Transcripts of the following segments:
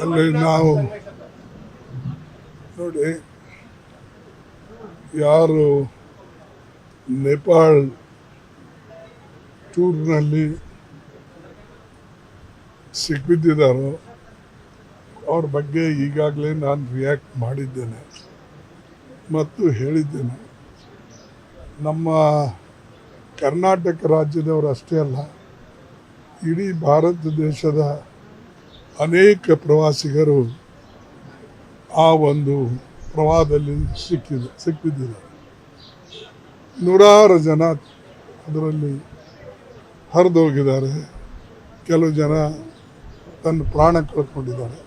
ಅಲ್ಲಿ ನಾವು ನೋಡಿ, ಯಾರು ನೇಪಾಳ್ ಟೂರ್ನಲ್ಲಿ ಸಿಕ್ಕಿಬಿದ್ದಿದ್ದಾರೋ ಅವ್ರ ಬಗ್ಗೆ ಈಗಾಗಲೇ ನಾನು ರಿಯಾಕ್ಟ್ ಮಾಡಿದ್ದೇನೆ ಮತ್ತು ಹೇಳಿದ್ದೇನೆ. ನಮ್ಮ ಕರ್ನಾಟಕ ರಾಜ್ಯದವರು ಅಷ್ಟೇ ಅಲ್ಲ, ಇಡೀ ಭಾರತ ದೇಶದ ಅನೇಕ ಪ್ರವಾಸಿಗರು ಆ ಒಂದು ಪ್ರವಾಹದಲ್ಲಿ ಸಿಕ್ಕಿದ್ದಾರೆ. ನೂರಾರು ಜನ ಅದರಲ್ಲಿ ಹರಿದೋಗಿದ್ದಾರೆ. ಕೆಲವು ಜನ ತನ್ನ ಪ್ರಾಣ ಕಳ್ಕೊಂಡಿದ್ದಾರೆ.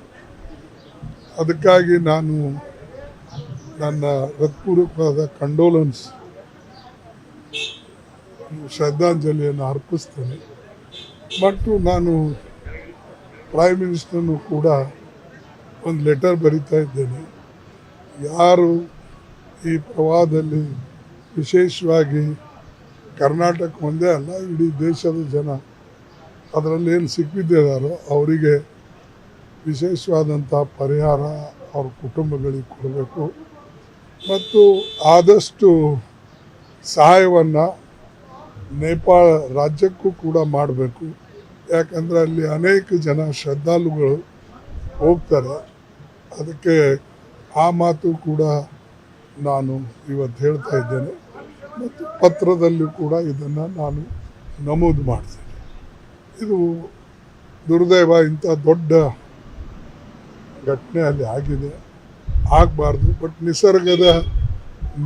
ಅದಕ್ಕಾಗಿ ನಾನು ನನ್ನ ಹೃತ್ಪೂರ್ವಕವಾದ ಕಂಡೋಲೆನ್ಸ್ ಶ್ರದ್ಧಾಂಜಲಿಯನ್ನು ಅರ್ಪಿಸ್ತೇನೆ. ಮತ್ತು ನಾನು ಪ್ರೈಮ್ ಮಿನಿಸ್ಟರ್ನು ಕೂಡ ಒಂದು ಲೆಟರ್ ಬರಿತಾ ಇದ್ದೇನೆ. ಯಾರು ಈ ಪ್ರವಾಹದಲ್ಲಿ ವಿಶೇಷವಾಗಿ ಕರ್ನಾಟಕ ಒಂದೇ ಅಲ್ಲ, ಇಡೀ ದೇಶದ ಜನ ಅದರಲ್ಲೇನು ಸಿಕ್ಕಿದ್ದಾರೋ ಅವರಿಗೆ ವಿಶೇಷವಾದಂಥ ಪರಿಹಾರ ಅವ್ರ ಕುಟುಂಬಗಳಿಗೆ ಕೊಡಬೇಕು ಮತ್ತು ಆದಷ್ಟು ಸಹಾಯವನ್ನು ನೇಪಾಳ ರಾಜ್ಯಕ್ಕೂ ಕೂಡ ಮಾಡಬೇಕು. ಯಾಕಂದರೆ ಅಲ್ಲಿ ಅನೇಕ ಜನ ಶ್ರದ್ಧಾಳುಗಳು ಹೋಗ್ತಾರೆ. ಅದಕ್ಕೆ ಆ ಮಾತು ಕೂಡ ನಾನು ಇವತ್ತು ಹೇಳ್ತಾ ಇದ್ದೇನೆ ಮತ್ತು ಪತ್ರದಲ್ಲೂ ಕೂಡ ಇದನ್ನು ನಾನು ನಮೂದು ಮಾಡ್ತೇನೆ. ಇದು ದುರ್ದೈವ, ಇಂಥ ದೊಡ್ಡ ಘಟನೆ ಅಲ್ಲಿ ಆಗಿದೆ, ಆಗಬಾರ್ದು. ಬಟ್ ನಿಸರ್ಗದ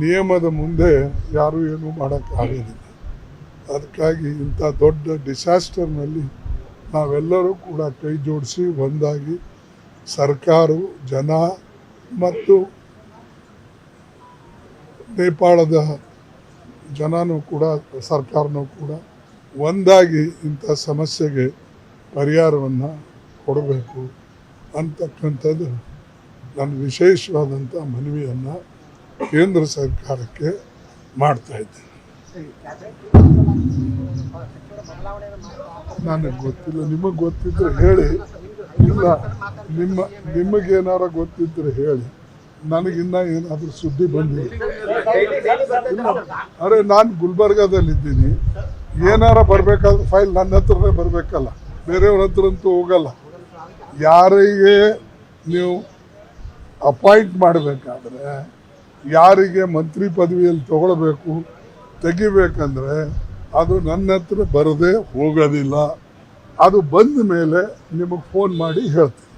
ನಿಯಮದ ಮುಂದೆ ಯಾರೂ ಏನೂ ಮಾಡೋಕ್ಕಾಗೋದಿಲ್ಲ. ಅದಕ್ಕಾಗಿ ಇಂಥ ದೊಡ್ಡ ಡಿಸಾಸ್ಟರ್ನಲ್ಲಿ ನಾವೆಲ್ಲರೂ ಕೂಡ ಕೈ ಜೋಡಿಸಿ ಒಂದಾಗಿ ಸರ್ಕಾರವು, ಜನ ಮತ್ತು ನೇಪಾಳದ ಜನನೂ ಕೂಡ ಸರ್ಕಾರನೂ ಕೂಡ ಒಂದಾಗಿ ಇಂಥ ಸಮಸ್ಯೆಗೆ ಪರಿಹಾರವನ್ನು ಕೊಡಬೇಕು ಅಂತಕ್ಕಂಥದ್ದು ನಾನು ವಿಶೇಷವಾದಂಥ ಮನವಿಯನ್ನು ಕೇಂದ್ರ ಸರ್ಕಾರಕ್ಕೆ ಮಾಡ್ತಾ ಇದ್ದೇನೆ. ನನಗೆ ಗೊತ್ತಿಲ್ಲ, ನಿಮಗೆ ಗೊತ್ತಿದ್ರೆ ಹೇಳಿ. ಇಲ್ಲ, ನಿಮಗೇನಾರ ಗೊತ್ತಿದ್ರೆ ಹೇಳಿ. ನನಗಿನ್ನ ಏನಾದರೂ ಸುದ್ದಿ ಬಂದಿದೆ. ಅರೆ, ನಾನು ಗುಲ್ಬರ್ಗಾದಲ್ಲಿದ್ದೀನಿ. ಏನಾರ ಬರಬೇಕಾದ್ರೆ ಫೈಲ್ ನನ್ನ ಹತ್ರನೇ ಬರಬೇಕಲ್ಲ, ಬೇರೆಯವ್ರ ಹತ್ರ ಅಂತೂ ಹೋಗಲ್ಲ. ಯಾರಿಗೆ ನೀವು ಅಪಾಯಿಂಟ್ ಮಾಡಬೇಕಾದ್ರೆ, ಯಾರಿಗೆ ಮಂತ್ರಿ ಪದವಿಯಲ್ಲಿ ತಗೊಳ್ಬೇಕು ತೆಗಿಬೇಕಂದ್ರೆ ಅದು ನನ್ನ ಹತ್ರ ಬರದೇ ಹೋಗೋದಿಲ್ಲ. ಅದು ಬಂದ ಮೇಲೆ ನಿಮಗೆ ಫೋನ್ ಮಾಡಿ ಹೇಳ್ತೀನಿ.